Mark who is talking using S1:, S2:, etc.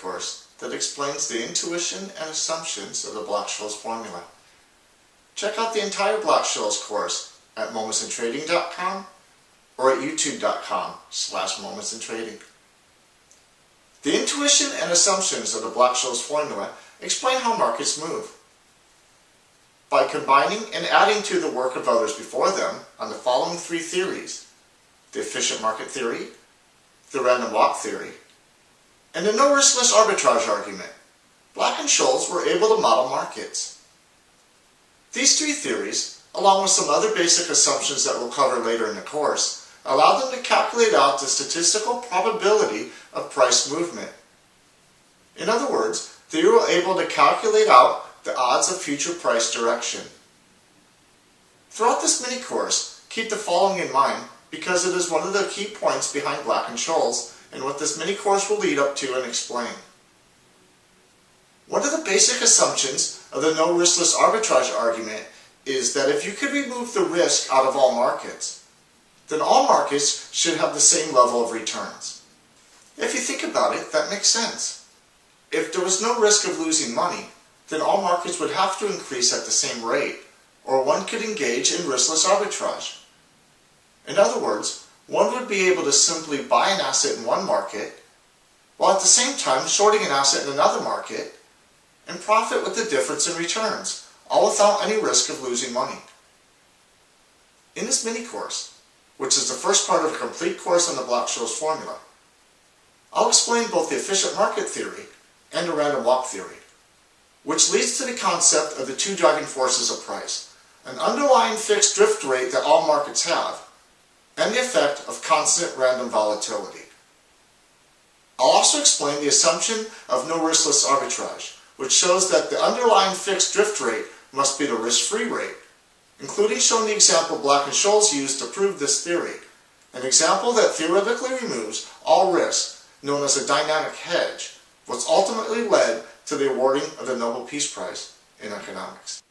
S1: course that explains the intuition and assumptions of the Black Scholes formula. Check out the entire Black Scholes course at momentsinTrading.com or at youtube.com/momentsinTrading. The intuition and assumptions of the Black Scholes formula explain how markets move. By combining and adding to the work of others before them on the following three theories: the efficient market theory, the random walk theory, and the no riskless arbitrage argument, Black and Scholes were able to model markets. These three theories, along with some other basic assumptions that we'll cover later in the course, allow them to calculate out the statistical probability of price movement. In other words, they were able to calculate out the odds of future price direction. Throughout this mini-course, keep the following in mind because it is one of the key points behind Black and Scholes and what this mini-course will lead up to and explain. One of the basic assumptions of the no riskless arbitrage argument is that if you could remove the risk out of all markets, then all markets should have the same level of returns. If you think about it, that makes sense. If there was no risk of losing money, then all markets would have to increase at the same rate, or one could engage in riskless arbitrage. In other words, one would be able to simply buy an asset in one market, while at the same time shorting an asset in another market, and profit with the difference in returns, all without any risk of losing money. In this mini-course, which is the first part of a complete course on the Black Scholes formula, I'll explain both the efficient market theory and the random walk theory, which leads to the concept of the two driving forces of price, an underlying fixed drift rate that all markets have, and the effect of constant random volatility. I'll also explain the assumption of no riskless arbitrage, which shows that the underlying fixed drift rate must be the risk-free rate, including showing the example Black and Scholes used to prove this theory, an example that theoretically removes all risk, known as a dynamic hedge, which ultimately led to the awarding of the Nobel Peace Prize in economics.